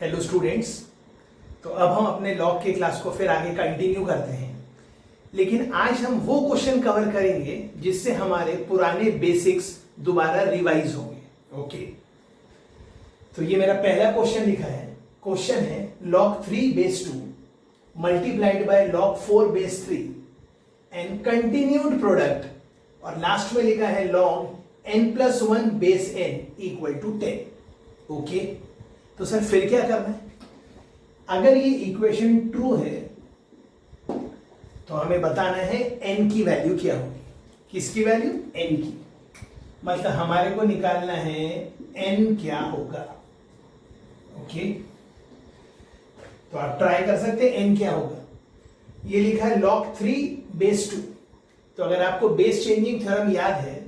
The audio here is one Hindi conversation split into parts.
Hello students. तो अब हम अपने लॉग के क्लास को फिर आगे कंटिन्यू करते हैं, लेकिन आज हम वो क्वेश्चन कवर करेंगे जिससे हमारे पुराने बेसिक्स दोबारा रिवाइज होंगे। ओके, तो ये मेरा पहला क्वेश्चन लिखा है। क्वेश्चन है log 3 base 2 multiplied by log 4 base 3 and continued product, और लास्ट में लिखा है log n+1 base n equal to 10। Okay, तो सर फिर क्या करना है? अगर ये इक्वेशन ट्रू है तो हमें बताना है n की वैल्यू क्या होगी। किसकी वैल्यू? n की। मतलब हमारे को निकालना है n क्या होगा। ओके, तो आप ट्राई कर सकते हैं n क्या होगा। ये लिखा है log 3 base 2, तो अगर आपको बेस चेंजिंग थ्योरम याद है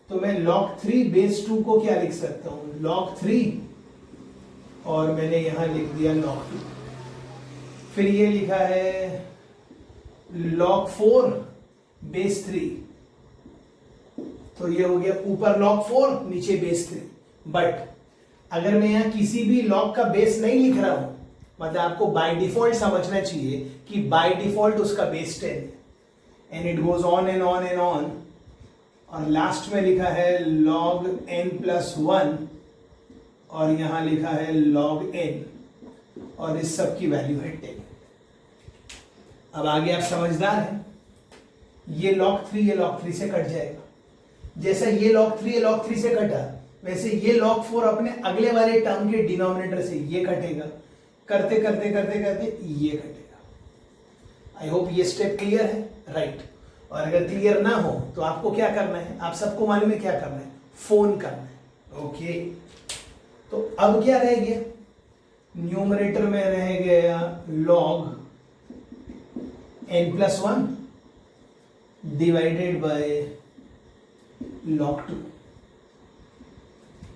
तो मैं log 3 base 2 को क्या लिख सकता हूं? log 3, और मैंने यहां लिख दिया log 2। फिर ये लिखा है log 4 base 3, तो ये हो गया ऊपर log 4 नीचे base 3। बट अगर मैं यहां किसी भी log का बेस नहीं लिख रहा हूं, मतलब आपको बाय डिफॉल्ट समझना चाहिए कि बाय डिफॉल्ट उसका बेस 10 है, and it goes on and on and on, और लास्ट में लिखा है log n+1 और यहां लिखा है log n, और इस सब की वैल्यू है 10। अब आगे आप समझदार हैं, ये log 3 ये log 3 से कट जाएगा। जैसा ये log 3 ये log 3 से कटा, वैसे ये log 4 अपने अगले वाले टर्म के डिनोमिनेटर से ये कटेगा, करते करते करते करते ये कटेगा। आई होप ये स्टेप क्लियर है, राइट। और अगर क्लियर ना हो तो आपको क्या करना है? आप सबको मालूम है क्या करना है? फोन करना है। ओके, तो अब क्या रह गया? न्यूमरेटर में रह गया log n+1 divided by log 2।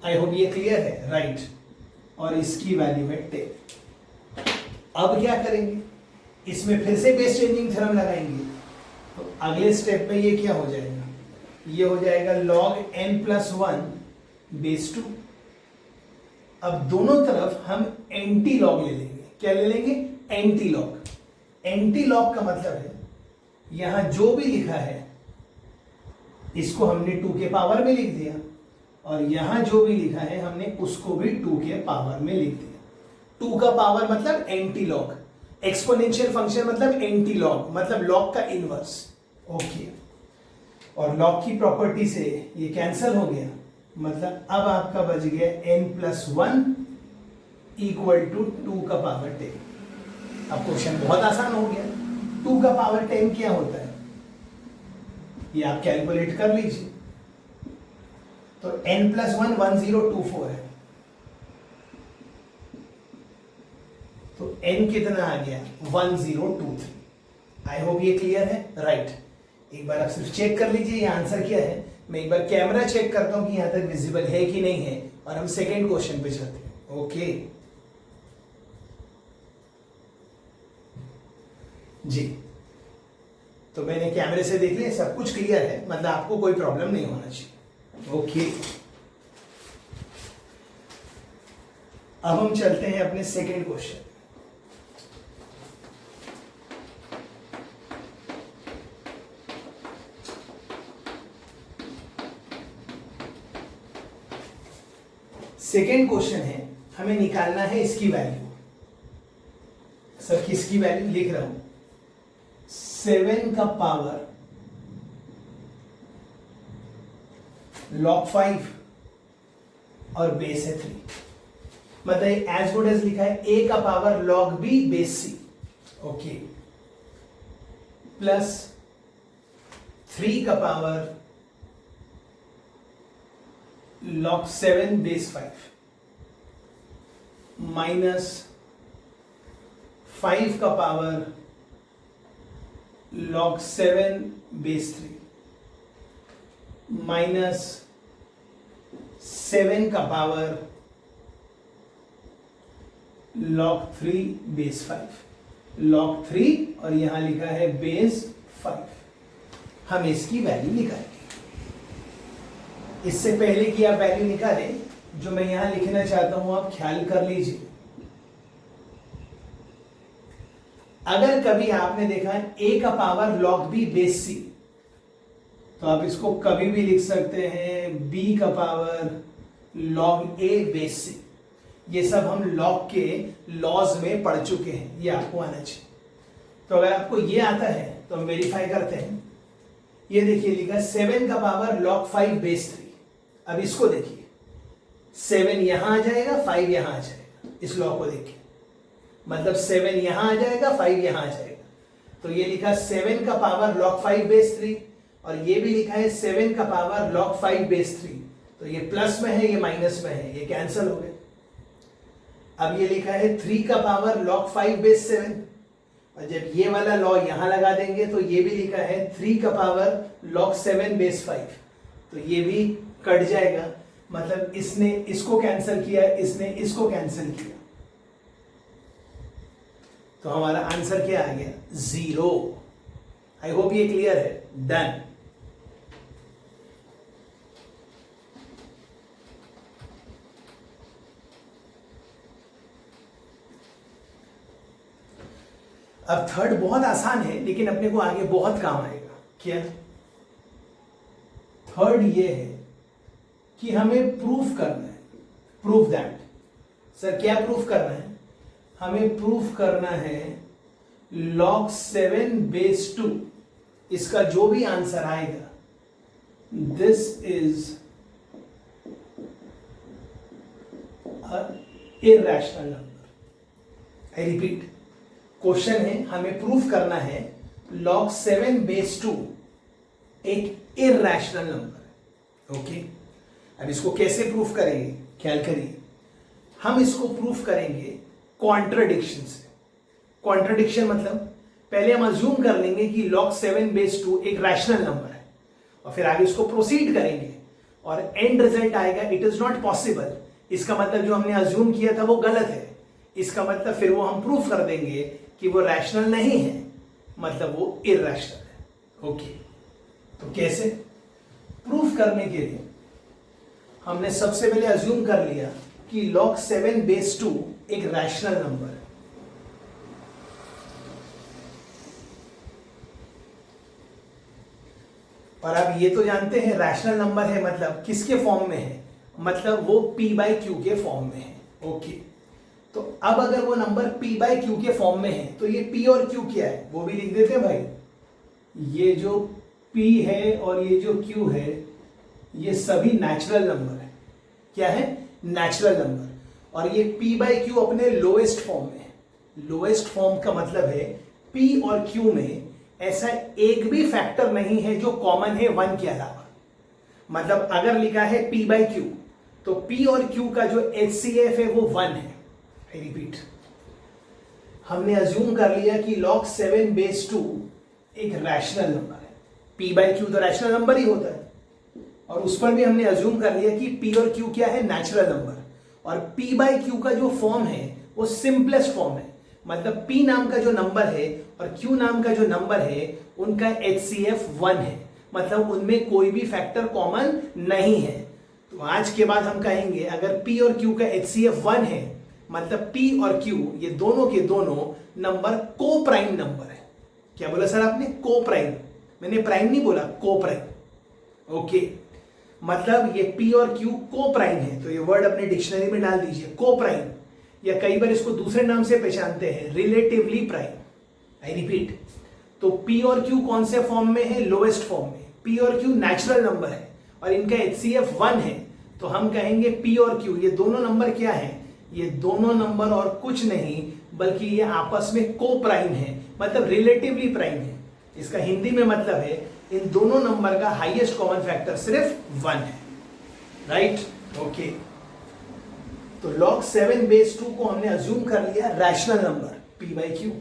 I hope ये क्लियर है, राइट। और इसकी वैल्यू है 10। अब क्या करेंगे? इसमें फिर से बेस चेंजिंग थ्योरम लगाएंगे। तो अगले स्टेप में ये क्या हो जाएगा? ये हो जाएगा log n+1 base 2। अब दोनों तरफ हम एंटी लॉग ले लेंगे। क्या ले लेंगे? Anti log. एंटी लॉग का मतलब है यहां जो भी लिखा है इसको हमने 2 के पावर में लिख दिया, और यहां जो भी लिखा है हमने उसको भी 2 के पावर में लिख दिया। 2 का पावर मतलब एंटी लॉग, एक्सपोनेंशियल फंक्शन मतलब एंटी लॉग, मतलब लॉग का इनवर्स। ओके, और लॉग की प्रॉपर्टी से ये कैंसिल हो गया, मतलब अब आपका बच गया n+1 इक्वल टू 2 का पावर 10। अब क्वेश्चन बहुत आसान हो गया। 2 का पावर 10 क्या होता है ये आप कैलकुलेट कर लीजिए। तो n+1 1024 है, तो n कितना आ गया? 1023। आई होप ये क्लियर है, राइट। एक बार आप सिर्फ चेक कर लीजिए ये आंसर क्या है। मैं एक बार कैमरा चेक करता हूं कि यहां तक विजिबल है कि नहीं है, और हम सेकेंड क्वेश्चन पे चलते हैं। ओके जी, तो मैंने कैमरे से देख लिया, सब कुछ क्लियर है, मतलब आपको कोई प्रॉब्लम नहीं होना चाहिए। ओके, अब हम चलते हैं अपने सेकेंड क्वेश्चन। सेकेंड क्वेश्चन है, हमें निकालना है इसकी वैल्यू। सर किसकी वैल्यू? लिख रहा हूं 7 का पावर log 5 और बेस है 3, मतलब एज गुड एज लिखा है a का power log b base c। Okay, plus 3 का पावर log 7 बेस 5 माइनस 5 का पावर log 7 बेस 3 माइनस 7 का पावर log 3 बेस 5। log 3 और यहां लिखा है बेस 5। हम इसकी वैल्यू निकालेंगे। इससे पहले कि आप वैल्यू निकालें, जो मैं यहां लिखना चाहता हूं आप ख्याल कर लीजिए। अगर कभी आपने देखा a का power log b base c, तो आप इसको कभी भी लिख सकते हैं b का power log a base c। ये सब हम log के लॉज में पढ़ चुके हैं, ये आपको आना चाहिए। तो अगर आपको ये आता है तो हम वेरीफाई करते हैं। ये देखिए लिखा 7 का पावर log 5 बेस 3। अब इसको देखिए, 7 यहां आ जाएगा, 5 यहां आ जाएगा। इस लॉ को देखिए, मतलब 7 यहां आ जाएगा, 5 यहां आ जाएगा। तो ये लिखा 7 का पावर log 5 बेस 3, और ये भी लिखा है 7 का पावर log 5 बेस 3। तो ये प्लस में है, ये माइनस में है, ये कैंसिल हो गए। अब ये लिखा है 3 का पावर log 5 बेस 7, और जब ये वाला लॉ यहां लगा देंगे तो ये भी लिखा है 3 का पावर log 7 बेस 5। तो ये भी कट जाएगा, मतलब इसने इसको कैंसिल किया, इसने इसको कैंसिल किया। तो हमारा आंसर क्या आ गया? 0। आई होप ये क्लियर है। डन। अब थर्ड बहुत आसान है, लेकिन अपने को आगे बहुत काम आएगा। क्या? थर्ड ये है कि हमें प्रूफ करना है, प्रूफ दैट। सर क्या प्रूफ करना है? हमें प्रूफ करना है log 7 बेस 2, इसका जो भी आंसर आएगा, this is irrational number. I repeat, question है हमें प्रूफ करना है log 7 बेस 2 एक इररेशनल नंबर है। ओके, अब इसको कैसे प्रूफ करेंगे? ख्याल करिए, हम इसको प्रूफ करेंगे कॉन्ट्रडिक्शन से। कॉन्ट्रडिक्शन मतलब पहले हम अज्यूम कर लेंगे कि log 7 बेस 2 एक रैशनल नंबर है, और फिर आगे इसको प्रोसीड करेंगे और एंड रिजल्ट आएगा इट इज नॉट पॉसिबल। इसका मतलब जो हमने अज्यूम किया था वो गलत है। इसका मतलब फिर वो हम प्रूफ कर देंगे कि वो रैशनल नहीं है, मतलब वो इररेशनल है। ओके, तो कैसे? प्रूफ करने के लिए हमने सबसे पहले अज्यूम कर लिया कि log 7 बेस 2 एक रैशनल नंबर है। और अब ये तो जानते हैं रैशनल नंबर है मतलब किसके फॉर्म में है, मतलब वो p/q के फॉर्म में है। ओके, तो अब अगर वो नंबर p/q के फॉर्म में है तो ये p और q क्या है वो भी लिख देते हैं भाई। ये जो p है और ये जो q है, ये सभी नेचुरल नंबर है। क्या है? Natural number. और ये p/q अपने लोएस्ट फॉर्म में है। लोएस्ट फॉर्म का मतलब है p और q में ऐसा एक भी फैक्टर नहीं है जो कॉमन है 1 के अलावा। मतलब अगर लिखा है p/q तो p और q का जो HCF है वो 1 है। आई रिपीट, हमने अज्यूम कर लिया कि log 7 बेस 2 एक रैशनल नंबर है। p/q तो रैशनल नंबर ही होता है, और उस पर भी हमने अज्यूम कर लिया कि p और q क्या है? Natural number. और p/q का जो फॉर्म है वो सिंपलेस्ट फॉर्म है, मतलब p नाम का जो नंबर है और q नाम का जो नंबर है उनका HCF 1 है, मतलब उनमें कोई भी फैक्टर कॉमन नहीं है। तो आज के बाद हम कहेंगे अगर p और q का HCF 1 है, मतलब p और q ये दोनों के दोनों नंबर को प्राइम नंबर है। क्या बोला सर आपने? को प्राइम। मैंने प्राइम नहीं बोला, को प्राइम। ओके, मतलब ये p और q को प्राइम है। तो ये वर्ड अपने डिक्शनरी में डाल दीजिए, को प्राइम, या कई बार इसको दूसरे नाम से पहचानते हैं, रिलेटिवली प्राइम। आई रिपीट, तो p और q कौन से फॉर्म में है? लोएस्ट फॉर्म में। p और q नेचुरल नंबर है और इनका HCF 1 है, तो हम कहेंगे p और q ये दोनों नंबर क्या है? ये दोनों नंबर और कुछ नहीं बल्कि ये आपस में को प्राइम है, मतलब रिलेटिवली प्राइम है। इसका हिंदी में मतलब है इन दोनों नंबर का हाईएस्ट कॉमन फैक्टर सिर्फ 1 है। राइट? ओके, तो log 7 बेस 2 को हमने अज्यूम कर लिया रैशनल नंबर p/q।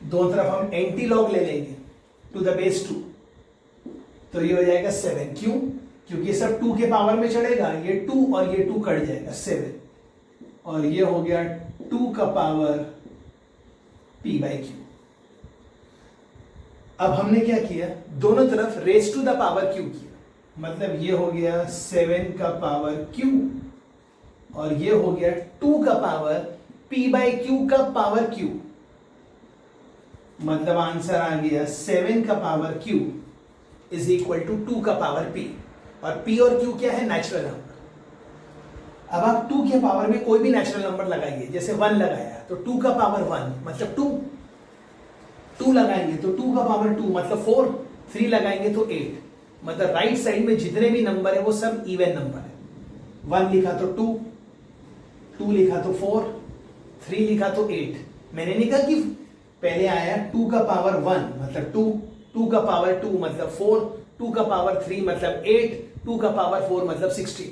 दोनों तरफ हम एंटी लॉग ले लेंगे टू द बेस 2, तो ये हो जाएगा 7। क्यों? क्योंकि सब 2 के पावर में चढ़ेगा, ये 2 और ये 2 कट जाएगा, 7, और ये हो गया 2 का पावर p/q। अब हमने क्या किया? दोनों तरफ raise to the power q किया, मतलब ये हो गया 7 का पावर q और ये हो गया 2 का पावर p/q का पावर q। मतलब आंसर आ गया 7 का power q is equal to 2 का पावर p, और p और q क्या है? Natural number. अब आप 2 के पावर में कोई भी नेचुरल नंबर लगाइए, जैसे 1 लगाया तो 2 का पावर 1 मतलब 2 लगाएंगे तो 2 का पावर 2 मतलब 4, 3 लगाएंगे तो 8, मतलब राइट साइड में जितने भी नंबर है वो सब इवन नंबर है। 1 लिखा तो 2 लिखा तो 4, 3 लिखा तो 8। मैंने नहीं कहा कि पहले आया 2 का पावर 1 मतलब 2 का पावर 2 मतलब 4, 2 का पावर 3 मतलब 8, 2 का पावर 4 मतलब 16,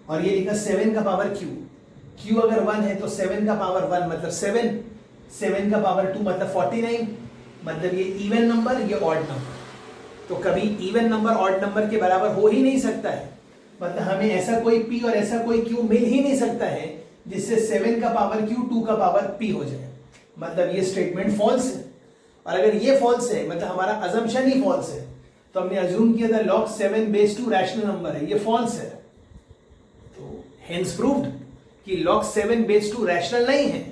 और ये लिखा 7 का पावर q अगर 1 है तो 7 का पावर 1 मतलब 7, 7 का पावर 2 मतलब 49, मतलब ये इवन नंबर, ये ऑड नंबर। तो कभी इवन नंबर ऑड नंबर के बराबर हो ही नहीं सकता है, मतलब हमें ऐसा कोई p और ऐसा कोई q मिल ही नहीं सकता है जिससे 7 का पावर q 2 का पावर p हो जाए, मतलब ये स्टेटमेंट फॉल्स है। और अगर ये फॉल्स है मतलब हमारा अजम्पशन ही फॉल्स है, तो हमने अज्यूम किया था log 7 बेस 2 रैशनल नंबर है, ये फॉल्स है। तो हेंस प्रूव्ड कि log 7 बेस 2 रैशनल नहीं है।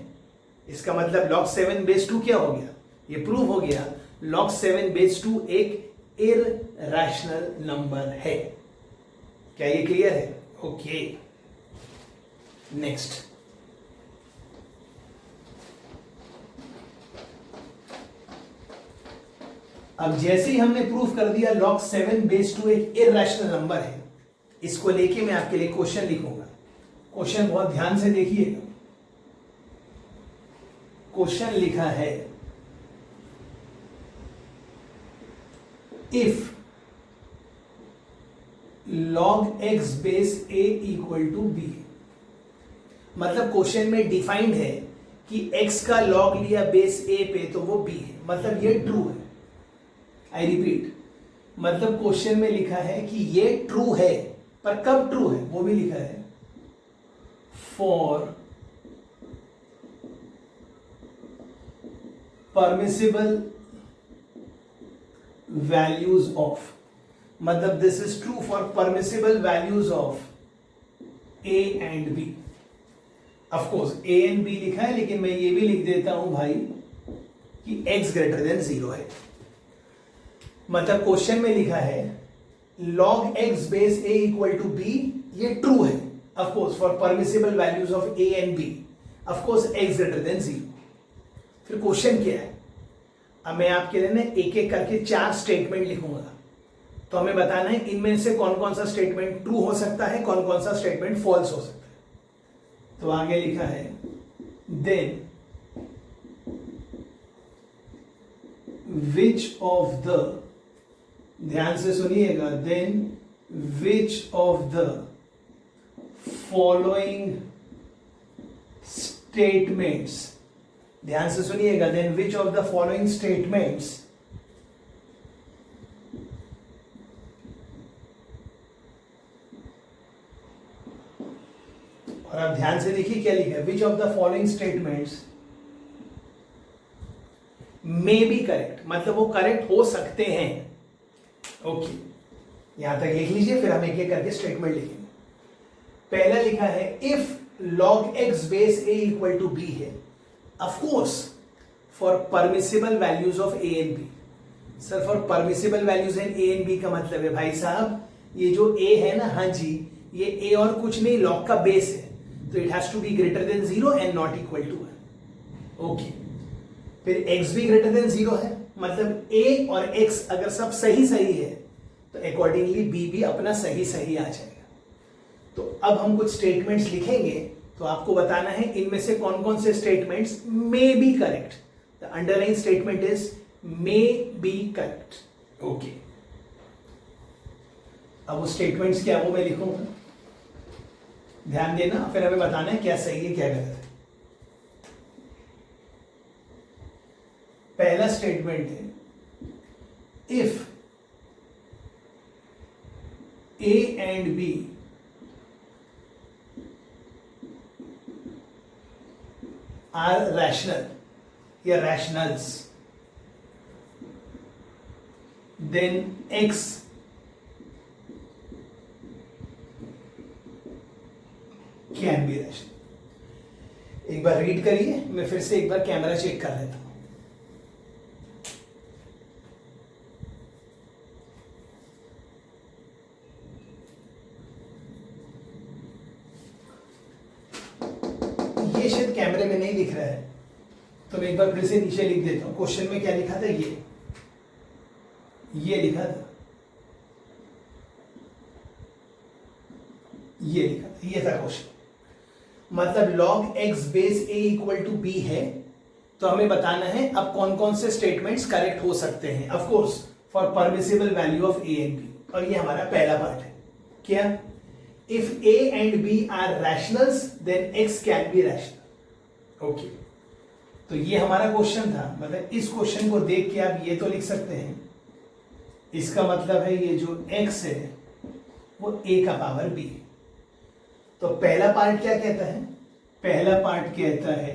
इसका मतलब log 7 बेस 2 क्या हो गया? ये प्रूव हो गया log 7 बेस 2 एक इरैशनल नंबर है। क्या ये क्लियर है? Okay, next. अब जैसे ही हमने प्रूफ कर दिया log 7 बेस 2 एक इरैशनल नंबर है, इसको लेके मैं आपके लिए क्वेश्चन लिखूंगा। क्वेश्चन बहुत ध्यान से देखिएगा। क्वेश्चन लिखा है, if log x base a equal to b, मतलब क्वेश्चन में डिफाइंड है कि x का log लिया बेस a पे तो वो b है, मतलब ये ट्रू है। आई रिपीट, मतलब क्वेश्चन में लिखा है कि ये ट्रू है, पर कब ट्रू है वो भी लिखा है, फॉर परमिसिबल वैल्यूज ऑफ, मतलब this is true for permissible values of a and b। Of course a and b लिखा है, लेकिन मैं ये भी लिख देता हूं भाई कि x ग्रेटर देन 0 है। मतलब क्वेश्चन में लिखा है log x base a equal to b, ये ट्रू है of course for permissible values of a and b, of course x greater than 0। फिर क्वेश्चन क्या है? अब मैं आपके लिए ना एक एक करके 4 स्टेटमेंट लिखूंगा, तो हमें बताना है इनमें से कौन कौन सा स्टेटमेंट ट्रू हो सकता है, कौन कौन सा स्टेटमेंट फॉल्स हो सकता है। तो आगे लिखा है, देन विच ऑफ द, ध्यान से सुनिएगा, then which of the following statements, ध्यान से सुनिएगा, then which of the following statements और आप ध्यान से देखिए क्या लिखा है, which of the following statements may be correct, मतलब वो करेक्ट हो सकते हैं। ओके, यहां तक लिख लीजिए, फिर हम एक एक करके स्टेटमेंट लिखेंगे। पहला लिखा है, if log x base a equal to b है, of course for permissible values of a and b। Sir for permissible values in a and b का मतलब है भाई साहब, ये जो a है ना, हाँ जी, ये a और कुछ नहीं log का बेस है, तो it has to be greater than 0 and not equal to 1। Okay, फिर x भी ग्रेटर देन 0 है, मतलब a और x अगर सब सही सही है तो अकॉर्डिंगली b भी अपना सही सही आ जाएगा। तो अब हम कुछ स्टेटमेंट्स लिखेंगे, तो आपको बताना है इनमें से कौन कौन से statements may be correct. The underline statement is may be correct. Okay, अब वो स्टेटमेंट्स क्या वो मैं लिखूंगा, ध्यान देना, फिर हमें बताना है क्या सही है क्या गलत है। पहला स्टेटमेंट है, if a and b are rational या rationals, then x can be rational. एक बार रीड करिए, मैं फिर से एक बार कैमरा चेक कर लेता हूं। कैमरे में नहीं दिख रहा है तो मैं एक बार फिर से नीचे लिख देता हूं। क्वेश्चन में क्या लिखा था, ये लिखा था, ये था क्वेश्चन। मतलब log x base a equal to b है, तो हमें बताना है अब कौन कौन से स्टेटमेंट्स करेक्ट हो सकते हैं, of course for permissible value of a and b। और ये हमारा पहला पार्ट है। क्या? If a and b are rationals then x can be rational. Okay, तो ये हमारा क्वेश्चन था। मतलब इस क्वेश्चन को देख के आप ये तो लिख सकते हैं, इसका मतलब है ये जो x है वो a का पावर b। तो पहला पार्ट क्या कहता है? पहला पार्ट कहता है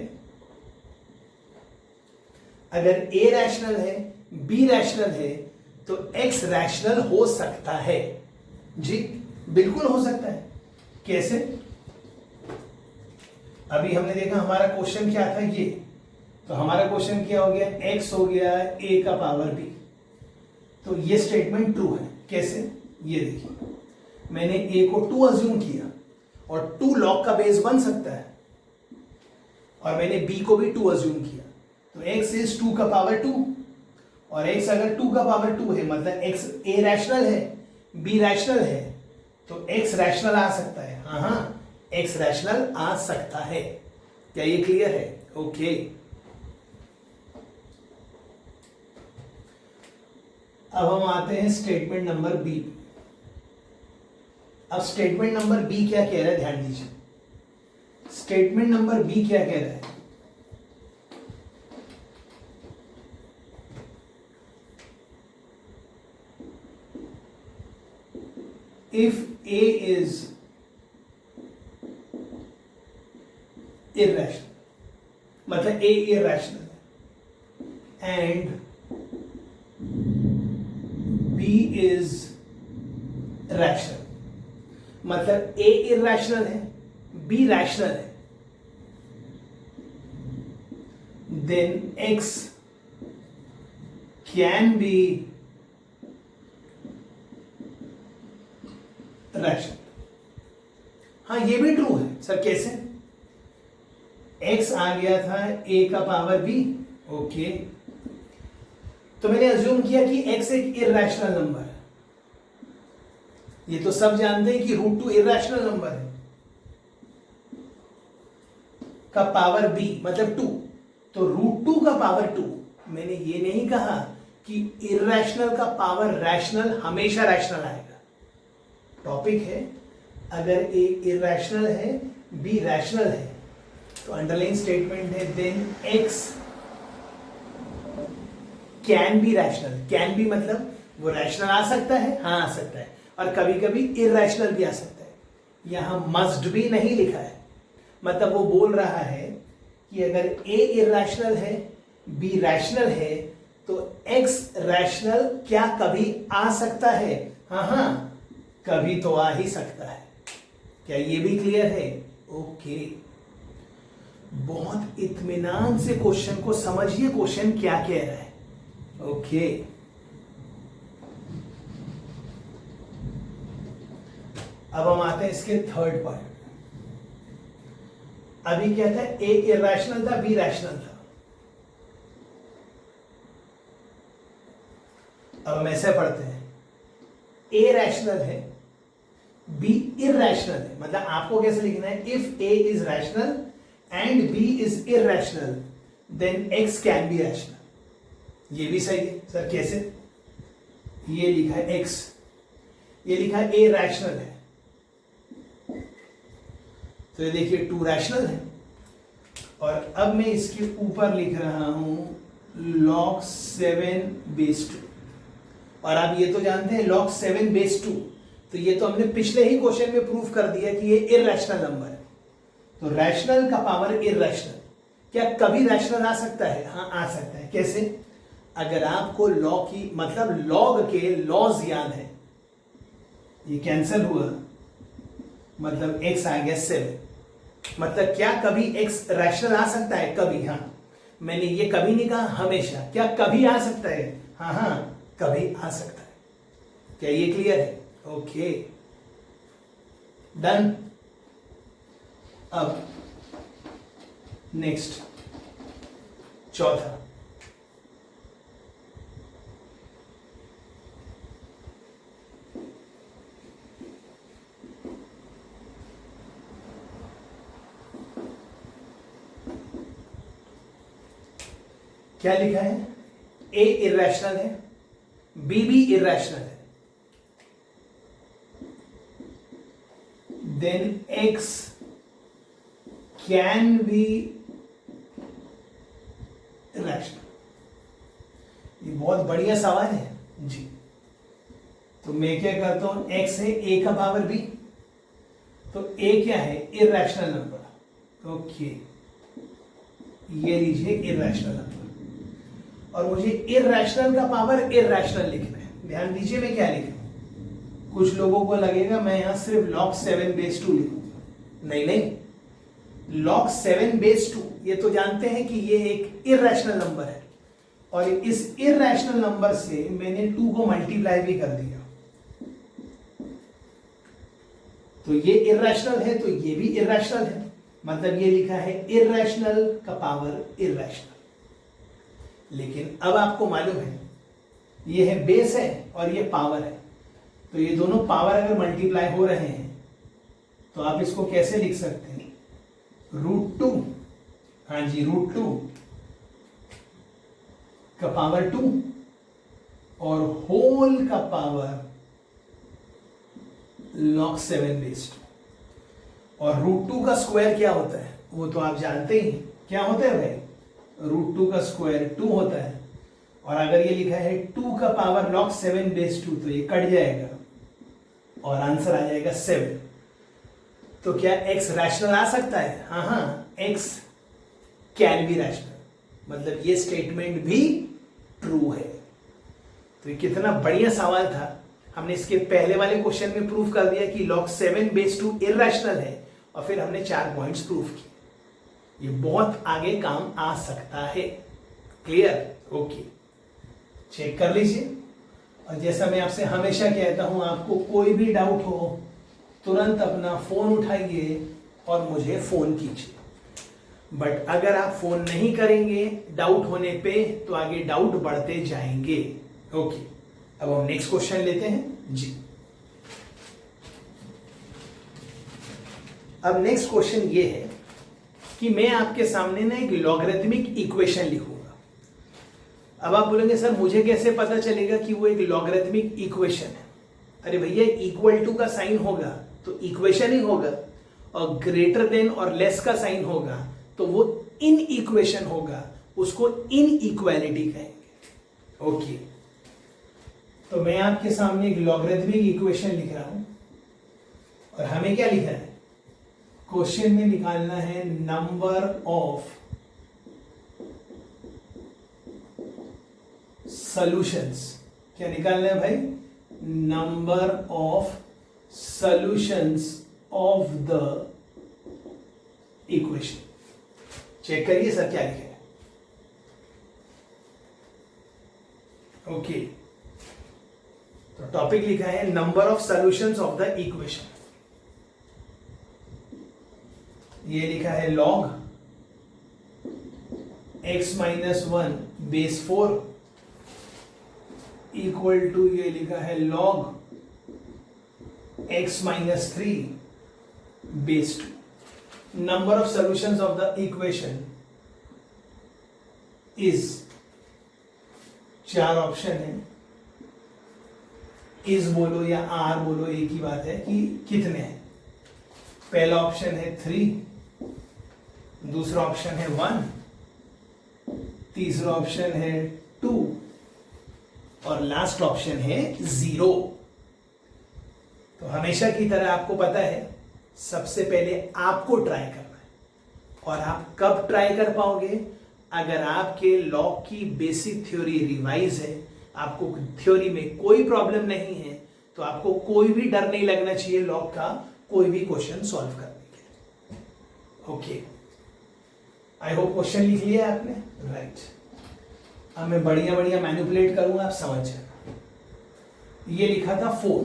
अगर a रैशनल है, b रैशनल है, तो x रैशनल हो सकता है। जी बिल्कुल हो सकता है। कैसे? अभी हमने देखा हमारा क्वेश्चन क्या था, ये तो हमारा क्वेश्चन क्या हो गया, x हो गया a का पावर b। तो ये स्टेटमेंट ट्रू है। कैसे? ये देखिए, मैंने a को 2 अज्यूम किया और 2 log का बेस बन सकता है, और मैंने b को भी 2 अज्यूम किया, तो x इज 2 का पावर 2, और x अगर 2 का पावर 2 है मतलब x a रैशनल है, b रैशनल है, तो x रैशनल आ सकता है। हाँ, x रैशनल आ सकता है। क्या ये क्लियर है? ओके। अब हम आते हैं स्टेटमेंट नंबर बी। अब स्टेटमेंट नंबर बी क्या कह रहा है, ध्यान दीजिए। स्टेटमेंट नंबर बी क्या कह रहा है, इफ a is irrational, मतलब a irrational and b is rational, मतलब a irrational है, b rational है, then x can be rational. हाँ, ये भी ट्रू है सर। कैसे? x आ गया था a का पावर b। ओके, तो मैंने अज्यूम किया कि x एक इरैशनल नंबर है। ये तो सब जानते हैं कि √2 इरैशनल नंबर है, का पावर b मतलब 2, तो √2 का पावर 2। मैंने ये नहीं कहा कि इरैशनल का पावर रैशनल हमेशा रैशनल आएगा। टॉपिक है अगर a इरैशनल है, b रैशनल है, तो अंडरलाइन स्टेटमेंट है then x can be rational. Can be मतलब वो रैशनल आ सकता है, हाँ आ सकता है, और कभी कभी इरैशनल भी आ सकता है। यहां मस्ट भी नहीं लिखा है, मतलब वो बोल रहा है कि अगर a इरैशनल है, b रैशनल है, तो x रैशनल क्या कभी आ सकता है? हाँ, कभी तो आ ही सकता है। क्या ये भी क्लियर है? ओके, बहुत इत्मीनान से क्वेश्चन को समझिए, क्वेश्चन क्या कह रहा है। ओके, अब हम आते हैं इसके थर्ड पार्ट। अभी क्या था, a इरैशनल था, b रैशनल था। अब हम ऐसे पढ़ते हैं, a रैशनल है, b इरैशनल है। मतलब आपको कैसे लिखना है, if a is rational and b is irrational then x can be rational. ये भी सही है सर। कैसे? ये लिखा है x, ये लिखा है a रैशनल है, तो ये देखिए 2 रैशनल है, और अब मैं इसके ऊपर लिख रहा हूं log 7 बेस 2। और आप ये तो जानते हैं log 7 बेस 2, तो ये तो हमने पिछले ही क्वेश्चन में प्रूव कर दिया कि ये इरैशनल नंबर है। तो रैशनल का पावर इरैशनल, क्या कभी रैशनल आ सकता है? हाँ आ सकता है। कैसे? अगर आपको लॉ की मतलब लॉग के लॉज याद है, ये कैंसिल हुआ, मतलब x आ गया 7, मतलब क्या कभी x रैशनल आ सकता है? कभी। हाँ, मैंने ये कभी नहीं कहा, हमेशा। क्या कभी आ सकता है? हाँ, कभी आ सकता है। क्या ये क्लियर है? Okay, done. अब नेक्स्ट चौथा, क्या लिखा है? ए इर्रेशनल है, बी भी इर्रेशनल है, then X can be irrational. ये बहुत बढ़िया सवाल है जी। तो मैं क्या करता हूं, एक्स है ए का पावर बी, तो ए क्या है? Irrational number. ओके, ये लीजिए इर्रेशनल नंबर, और मुझे इर्रेशनल का पावर इर्रेशनल लिखना है। ध्यान दीजिए मैं क्या लिख रहा हूं। कुछ लोगों को लगेगा मैं यहां सिर्फ log 7/2 लिखूंगा। नहीं नहीं, log 7/2 ये तो जानते हैं कि ये एक इर्रेशनल नंबर है, और इस इर्रेशनल नंबर से मैंने 2 को मल्टीप्लाई भी कर दिया, तो ये इर्रेशनल है, तो ये भी इर्रेशनल है। मतलब ये लिखा है इर्रेशनल का पावर इर्रेशनल। लेकिन अब आपको मालूम है ये है बेस है और ये पावर है, तो ये दोनों पावर अगर मल्टीप्लाई हो रहे हैं तो आप इसको कैसे लिख सकते हैं? √2, हाँ जी, √2 का पावर 2 और होल का पावर log 7/2। और √2 का स्क्वायर क्या होता है वो तो आप जानते ही, क्या होता है भाई? √2 का स्क्वायर 2 होता है, और अगर ये लिखा है 2 का पावर log 7/2 तो ये कट जाएगा और आंसर आ जाएगा 7। तो क्या x रैशनल आ सकता है? हाँ हाँ, x कैन बी रैशनल, मतलब ये स्टेटमेंट भी ट्रू है। तो ये कितना बढ़िया सवाल था। हमने इसके पहले वाले क्वेश्चन में प्रूफ कर दिया कि log 7/2 इर्रेशनल है, और फिर हमने 4 पॉइंट्स प्रूफ किए। ये बहुत आगे काम आ सकता है। क्लियर? ओके, चेक कर लीजिए। और जैसा मैं आपसे हमेशा कहता हूं, आपको कोई भी डाउट हो तुरंत अपना फोन उठाइए और मुझे फोन कीजिए। बट अगर आप फोन नहीं करेंगे डाउट होने पे तो आगे डाउट बढ़ते जाएंगे। ओके, अब हम नेक्स्ट क्वेश्चन लेते हैं जी। अब नेक्स्ट क्वेश्चन ये है कि मैं आपके सामने ना एक लॉगरिथमिक इक्वेशन लिखूंगा। अब आप बोलेंगे सर मुझे कैसे पता चलेगा कि वो एक लॉगरिथमिक इक्वेशन है? अरे भैया, इक्वल टू का साइन होगा तो इक्वेशन ही होगा, और ग्रेटर देन और लेस का साइन होगा तो वो इन इक्वेशन होगा, उसको इन इक्वालिटी कहेंगे। ओके, तो मैं आपके सामने एक लॉगरिथमिक इक्वेशन लिख रहा हूं, और हमें क्या लिखा है? क्वेश्चन में निकालना है नंबर ऑफ सॉल्यूशंस। क्या निकालना है भाई? Number of solutions of the equation. Check करिए सर क्या लिखा है। ओके, तो टॉपिक लिखा है number of solutions of the equation. ये लिखा है log x - 1 base 4 equal to, ये लिखा है log x - 3 base 2। Number of solutions of the equation is, 4 option है, इज बोलो या आर बोलो एक ही बात है कि कितने हैं। पहला ऑप्शन है 3, दूसरा ऑप्शन है 1, तीसरा ऑप्शन है 2 और लास्ट ऑप्शन है 0। तो हमेशा की तरह आपको पता है सबसे पहले आपको ट्राई करना है। और आप कब ट्राई कर पाओगे? अगर आपके लॉग की बेसिक थ्योरी रिवाइज है, आपको थ्योरी में कोई प्रॉब्लम नहीं है, तो आपको कोई भी डर नहीं लगना चाहिए लॉग का कोई भी क्वेश्चन सॉल्व करने के। ओके, आई होप क्वेश्चन लिख लिया आपने, राइट। अब मैं बढ़िया बढ़िया मैनिपुलेट करूंगा, आप समझ जाना। ये लिखा था 4,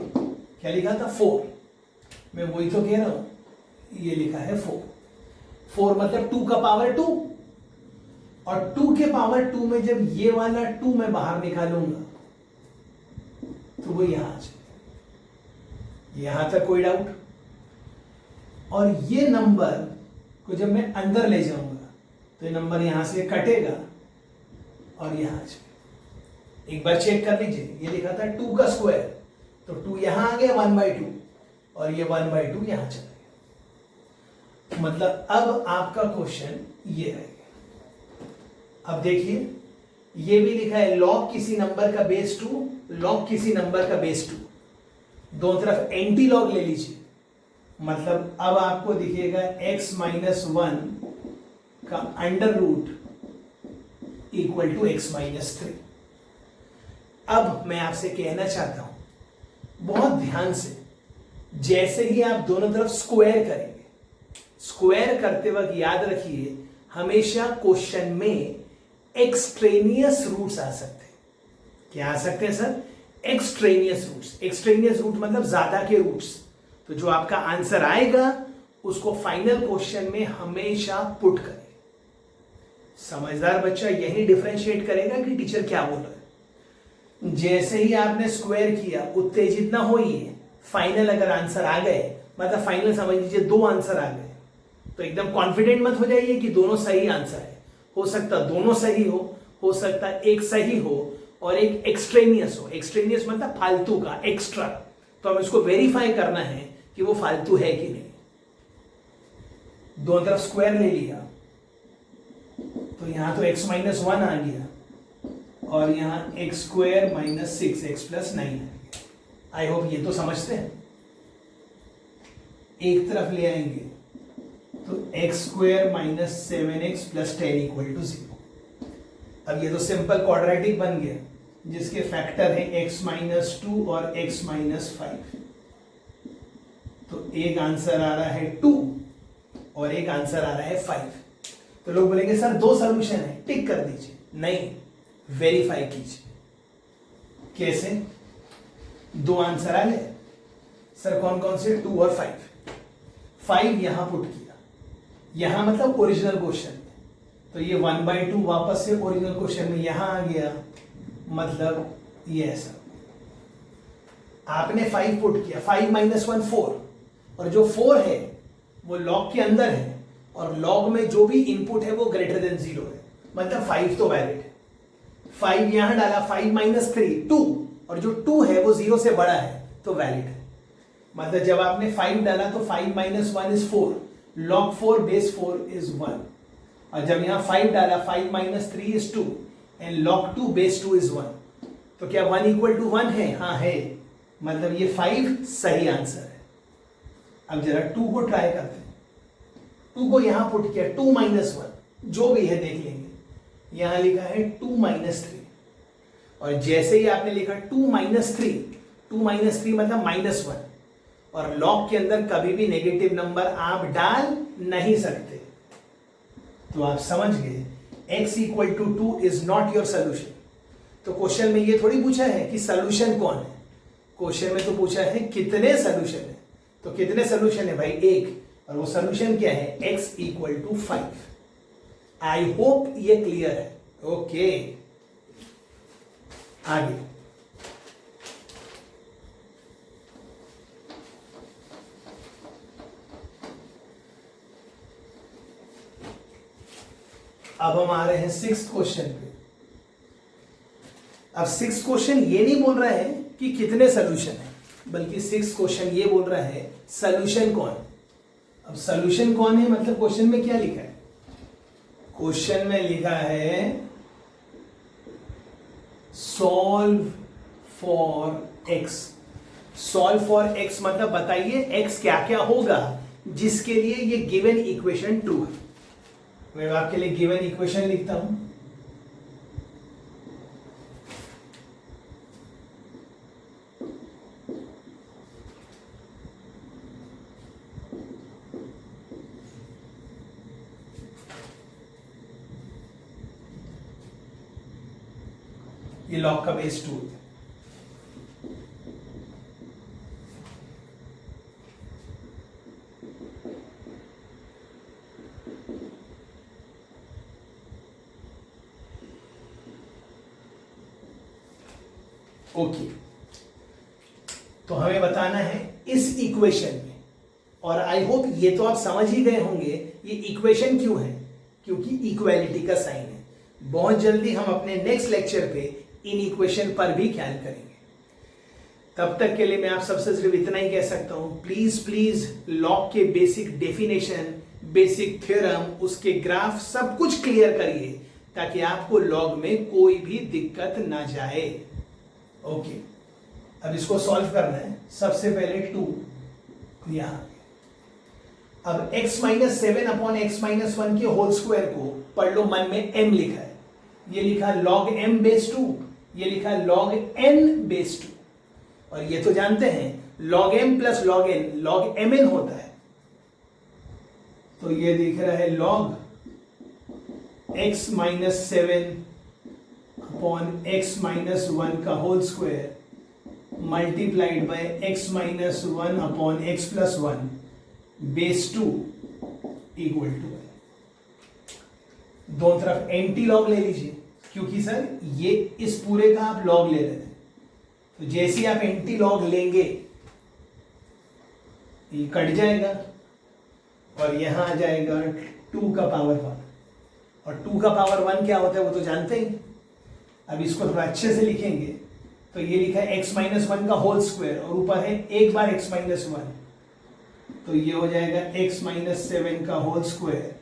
क्या लिखा था? 4। मैं वही तो कह रहा हूं, ये लिखा है 4। 4 मतलब 2 का पावर 2, और 2 के पावर 2 में जब ये वाला 2 मैं बाहर निकालूंगा तो वो यहां आ जाएगा। यहां तक कोई डाउट? और ये नंबर को जब मैं अंदर ले जाऊंगा तो ये नंबर यहां से कटेगा और यहां आ जाएगा। एक बार चेक कर लीजिए, ये लिखा था 2 का स्क्वायर, तो 2 यहां आ गया 1/2, और ये 1/2 यहां चला गया। मतलब अब आपका क्वेश्चन ये रहेगा। अब देखिए, ये भी लिखा है log किसी नंबर का बेस 2, log किसी नंबर का बेस 2, दोनों तरफ एंटी लॉग ले लीजिए। मतलब अब आपको दिखेगा x माइनस 1 का under root equal to x minus 3। अब मैं आपसे कहना चाहता हूं बहुत ध्यान से, जैसे ही आप दोनों तरफ स्क्वायर करेंगे, स्क्वायर करते वक्त याद रखिए हमेशा क्वेश्चन में एक्सट्रेनियस रूट्स आ सकते हैं। क्या आ सकते हैं sir? Extraneous roots. Extraneous root मतलब ज्यादा के रूट्स। तो जो आपका आंसर आएगा उसको फाइनल क्वेश्चन में हमेशा पुट करें। समझदार बच्चा यही डिफरेंशिएट करेगा कि टीचर क्या बोल रहा है। जैसे ही आपने स्क्वायर किया उत्तेजित ना होइए, फाइनल अगर आंसर आ गए, मतलब फाइनल समझ लीजिए 2 आंसर आ गए, तो एकदम कॉन्फिडेंट मत हो जाइए कि दोनों सही आंसर है। हो सकता दोनों सही हो सकता एक सही हो और एक एक्सट्रेनियस हो। एक्सट्रेनियस मतलब फालतू का, एक्स्ट्रा। तो हमें इसको वेरीफाई करना है कि वो फालतू है कि नहीं। दोनों तरफ स्क्वायर ले लिया तो यहां तो x माइनस 1 आ गया, और यहां x square minus 6x plus 9 आ गया। आई होप ये तो समझते हैं। एक तरफ ले आएंगे तो x square minus 7x plus 10 equal to 0। अब ये तो सिंपल क्वाड्रेटिक बन गया जिसके फैक्टर है x माइनस 2 और x माइनस 5। तो एक आंसर आ रहा है 2 और एक आंसर आ रहा है 5। तो लोग बोलेंगे सर 2 सॉल्यूशन है, टिक कर दीजिए। नहीं, वेरीफाई कीजिए। कैसे? 2 आंसर आ गए सर, कौन कौन से? 2 और 5। 5 यहां पुट किया, यहां मतलब ओरिजिनल क्वेश्चन में, तो ये 1/2 वापस से ओरिजिनल क्वेश्चन में यहां आ गया। मतलब ये ऐसा आपने 5 पुट किया, 5 माइनस 1 4, और जो 4 है वो लॉग के अंदर है, और लॉग में जो भी इनपुट है वो ग्रेटर देन 0 है, मतलब 5 तो वैलिड है। 5 यहां डाला, 5 माइनस 3 2, और जो 2 है वो 0 से बड़ा है तो वैलिड है। मतलब जब आपने 5 डाला तो 5 minus 1 is 4, log 4 base 4 is 1, और जब यहां 5 डाला 5 minus 3 is 2 and log 2 base 2 is 1, तो क्या 1 इक्वल टू 1 है? हाँ है। मतलब ये 5 सही आंसर है। अब जरा 2 को ट्राई करते हैं। 2 को यहां पुट किया, 2 माइनस 1 जो भी है देख लेंगे। यहां लिखा है 2 माइनस 3, और जैसे ही आपने लिखा 2 माइनस 3, 2 माइनस 3 मतलब माइनस 1, और लॉग के अंदर कभी भी नेगेटिव नंबर आप डाल नहीं सकते, तो आप समझ गए x equal to 2 is not your solution. तो क्वेश्चन में ये थोड़ी पूछा है कि सोल्यूशन कौन है, क्वेश्चन में तो पूछा है कितने सोल्यूशन है। तो कितने सोल्यूशन है भाई? 1, और वो सोल्यूशन क्या है? x equal to 5। I hope ये क्लियर है। ओके, आगे अब हम आ रहे हैं 6th क्वेश्चन पे। अब 6th क्वेश्चन ये नहीं बोल रहा है कि कितने सोल्यूशन है, बल्कि 6th क्वेश्चन ये बोल रहा है सोल्यूशन कौन। अब सोल्यूशन कौन है मतलब क्वेश्चन में क्या लिखा है? क्वेश्चन में लिखा है solve for x। Solve for x मतलब बताइए x क्या क्या होगा जिसके लिए ये गिवन इक्वेशन ट्रू है। मैं आपके लिए गिवन इक्वेशन लिखता हूं। ये लॉग का बेस 2 है। ओके, तो हमें बताना है इस इक्वेशन में, और आई होप ये तो आप समझ ही गए होंगे ये इक्वेशन क्यों है, क्योंकि इक्वालिटी का साइन है। बहुत जल्दी हम अपने नेक्स्ट लेक्चर पे इन इक्वेशन पर भी ख्याल करेंगे। तब तक के लिए मैं आप सबसे सिर्फ इतना ही कह सकता हूं, प्लीज प्लीज लॉग के बेसिक डेफिनेशन, बेसिक थ्योरम, उसके ग्राफ सब कुछ क्लियर करिए ताकि आपको लॉग में कोई भी दिक्कत ना जाए। ओके, अब इसको सॉल्व करना है। सबसे पहले 2 यहां, अब x minus 7 upon x minus 1 के होल स्क्वायर को पढ़ लो, मन में m लिखा है, ये लिखा log m बेस 2, ये लिखा log n बेस 2, और ये तो जानते हैं log m plus log n log mn होता है। तो ये दिख रहा है log x minus 7 upon x minus 1 का whole square multiplied by x minus 1 upon x plus 1 base 2 equal to है। दोनों तरफ एंटी लॉग ले लीजिए, क्योंकि सर ये इस पूरे का आप लॉग ले रहे थे, तो जैसे ही आप एंटी लॉग लेंगे ये कट जाएगा और यहां आ जाएगा 2 का पावर 1, और 2 का पावर 1 क्या होता है वो तो जानते ही। अब इसको थोड़ा अच्छे से लिखेंगे तो ये लिखा है x माइनस 1 का होल स्क्वायर और ऊपर है एक बार x माइनस 1, तो ये हो जाएगा x माइनस 7 का whole square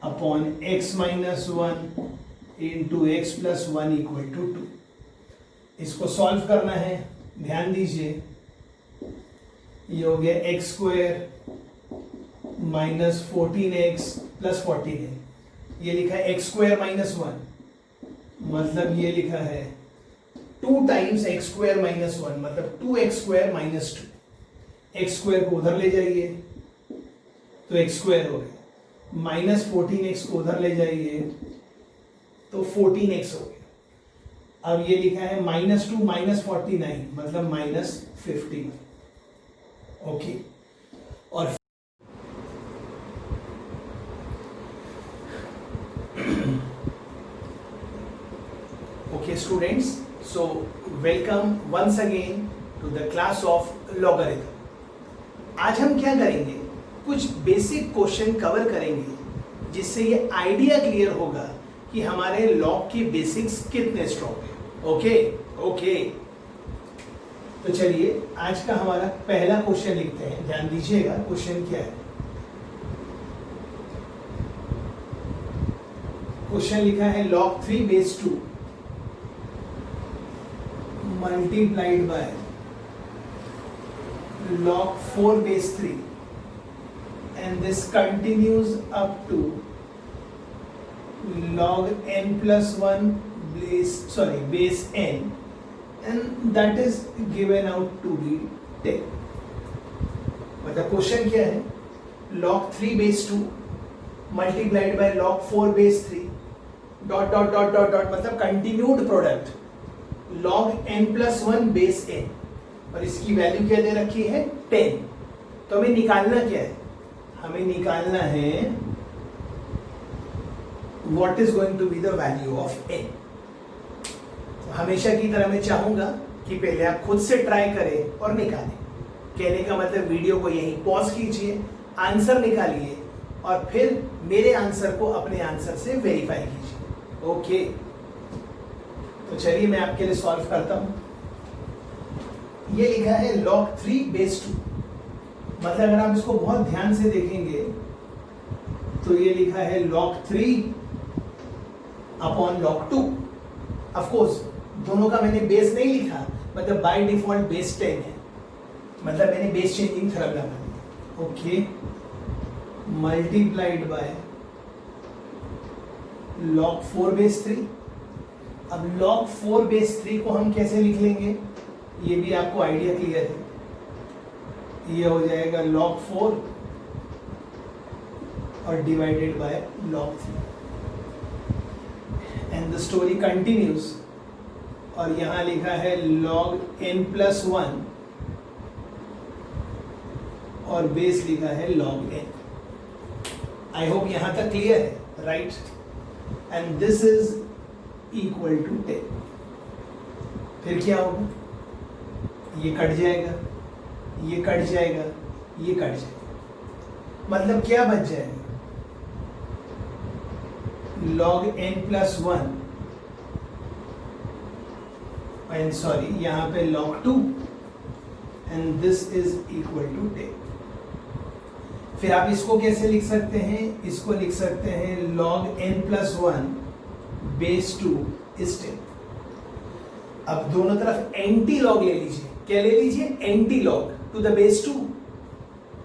upon x minus 1 into X plus 1 equal to 2। इसको सॉल्व करना है, ध्यान दीजिए, ये हो गया x square minus 14x plus 14 है, ये लिखा है एक्स स्क्वायर माइनस 1, मतलब ये लिखा है 2 टाइम्स एक्स स्क्वायर माइनस 1, मतलब 2x square minus 2। X square को उधर ले जाइए तो एक्स स्क्वायर हो गया, माइनस 14x को उधर ले जाइए तो 14x हो गया। अब ये लिखा है माइनस 2 माइनस 49, मतलब माइनस 50। ओके, और okay students, so welcome once again to the class of logarithm. आज हम क्या करेंगे, कुछ बेसिक क्वेश्चन कवर करेंगे जिससे ये आइडिया क्लियर होगा कि हमारे लॉग की बेसिक्स कितने स्ट्रॉन्ग है। ओके ओके, तो चलिए आज का हमारा पहला क्वेश्चन लिखते हैं। ध्यान दीजिएगा क्वेश्चन क्या है। क्वेश्चन लिखा है log 3 base 2 multiplied by log 4 base 3, and this continues up to log n plus 1 base n, and that is given out to be 10। मतलब क्वेश्चन क्या है, log 3 base 2 multiplied by log 4 base 3 dot dot dot dot dot, मतलब continued product log n plus 1 base n, और इसकी वैल्यू क्या दे रखी है 10। तो हमें निकालना क्या है, हमें निकालना है what is going to be the value of n। तो हमेशा की तरह मैं चाहूंगा कि पहले आप खुद से ट्राई करें और निकालें। कहने का मतलब वीडियो को यहीं पॉज कीजिए, आंसर निकालिए और फिर मेरे आंसर को अपने आंसर से वेरीफाई कीजिए। ओके, तो चलिए मैं आपके लिए सॉल्व करता हूं। ये लिखा है log 3 बेस 2, मतलब अगर आप इसको बहुत ध्यान से देखेंगे तो ये लिखा है log 3 upon log 2। Of course दोनों का मैंने बेस नहीं लिखा, मतलब बाय डिफॉल्ट बेस 10 है, मतलब मैंने बेस चेंजिंग थ्योरम लगा दिया। Okay, multiplied by log 4 base 3। अब log 4 बेस 3 को हम कैसे लिख लेंगे, ये भी आपको आइडिया क्लियर है। ये हो जाएगा log 4 और divided by log 3, and the story continues. और यहां लिखा है log n प्लस 1 और बेस लिखा है log n। आई होप यहां तक क्लियर है, right? And this is equal to 10। फिर क्या होगा, ये कट जाएगा, ये कट जाएगा, ये कट जाएगा, मतलब क्या बच जाएगा, log n plus 1 and sorry यहाँ पे log 2 and this is equal to 10। फिर आप इसको कैसे लिख सकते हैं, इसको लिख सकते हैं log n plus 1 base 2 is 10। अब दोनों तरफ एंटी लॉग ले लीजिए, क्या ले लीजिए, anti log to the base 2।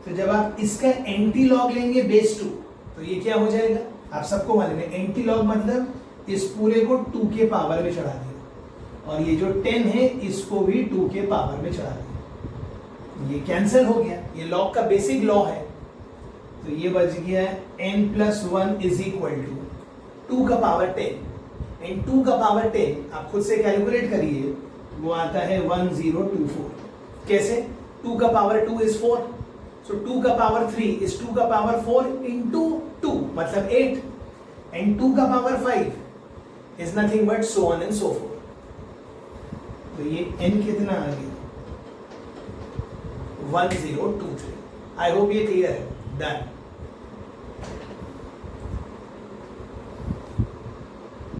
तो जब आप इसका एंटी लॉग लेंगे बेस 2 तो ये क्या हो जाएगा, आप सबको मालूम है एंटी लॉग मतलब इस पूरे को 2 के पावर में चढ़ा दिया, और ये जो 10 है इसको भी 2 के पावर में चढ़ा दिया, ये कैंसिल हो गया, ये लॉग का बेसिक लॉ है। तो ये बच गया n plus 1 is equal to 2 का पावर 10 एंड 2 का पावर 10 आप खुद से कैलकुलेट करिए, वो आता है 1024। कैसे, 2 का पावर 2 इज 4, सो 2 का पावर 3 इज 2 का पावर 4 इंटू 2 मतलब 8, एंड 2 का power 5 is nothing but so on and so fourth. तो ये n कितना आ गया, 1023। आई होप ये क्लियर है, डन।